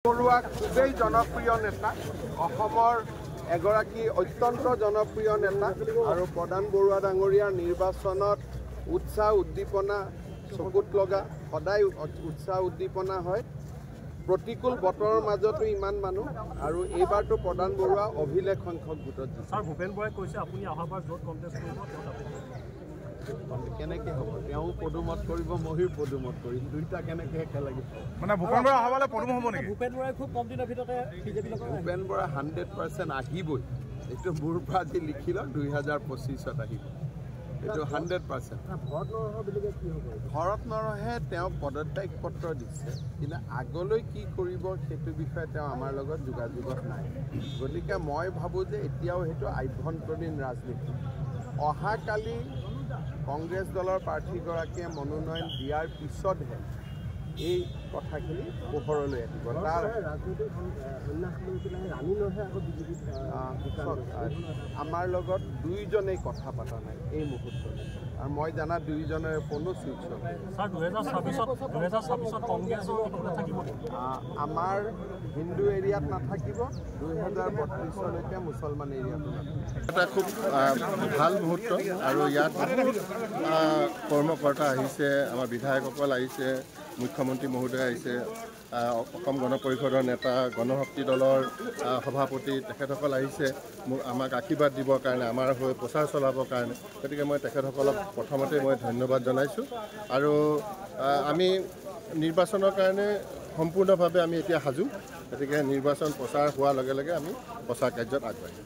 বৰুৱা খুবেই জনপ্ৰিয় নেতা এগৰাকী অত্যন্ত জনপ্ৰিয় নেতা আৰু প্ৰধান বৰুৱা ডাঙৰীয়াৰ নিৰ্বাচনত উৎসাহ উদ্দীপনা চকুত লগা সদায় উৎসাহ উদ্দীপনা হয় প্ৰতিকূল বতৰৰ মাজতো ইমান মানুহ আৰু এইবাৰটো প্ৰধান বৰুৱা অভিলেখ সংখ্যক ভোটত জিকিছে স্যাৰ ভূপেন বৰাই কৈছে আপুনি অহাবাৰ জোট কন্টেষ্ট কৰিব কেনেকৈ হ'ব তেওঁ পদুমত কৰিব মইও পদুমত কৰিম দুইটা কেনেকৈ একেলগে মানে ভূপেন বৰা অহাবালে পদুম হ'ব নেকি ভূপেন বৰাই খুব কম দিনৰ ভিতৰতে বিজেপি লগত ভূপেন বৰা 100% আহিবই এইটো মোৰ পৰা আজি লিখি লওক 2025ত আহিব এইটো 100% ভৰত নৰহে তেওঁ পদত্যাগ পত্ৰ দিছে কিন্তু আগলৈ কি কৰিব সেইটো বিষয়ে তেওঁ আমাৰ লগত যোগাযোগত নাই গতিকে মই ভাবোঁ যে এতিয়াও সেইটো আভ্যন্তৰীণ ৰাজনীতি অহাকালি কংগ্ৰেছ দলৰ প্ৰাৰ্থীগৰাকীয়ে মনোনয়ন দিয়াৰ পিছতহে এই কথাখিনি পোহৰলৈ আহিব তাৰ আমাৰ লগত দুইজনেই কথা পতা নাই এই মুহূৰ্তত আৰু মই জানা দুইজনেৰে কোনো চুইচ আমাৰ হিন্দু এৰিয়াত নাথাকিব 2032লৈকে মুছলমান এৰিয়াতো এটা খুব ভাল মুহূৰ্ত আৰু ইয়াত কৰ্মকৰ্তা আহিছে আমাৰ বিধায়কসকল আহিছে মুখ্যমন্ত্ৰী মহোদয় আহিছে অসম গণ পৰিষদৰ নেতা গণশক্তি দলৰ সভাপতি তেখেতসকল আহিছে আমাক আশীৰ্বাদ দিবৰ কাৰণে আমাৰ হৈ প্ৰচাৰ চলাবৰ কাৰণে গতিকে মই তেখেতসকলক প্ৰথমতে মই ধন্যবাদ জনাইছোঁ আৰু আমি নিৰ্বাচনৰ কাৰণে সম্পূৰ্ণভাৱে আমি এতিয়া সাজু গতিকে নিৰ্বাচন প্ৰচাৰ হোৱাৰ লগে লগে আমি প্ৰচাৰ কাৰ্যত আগবাঢ়িম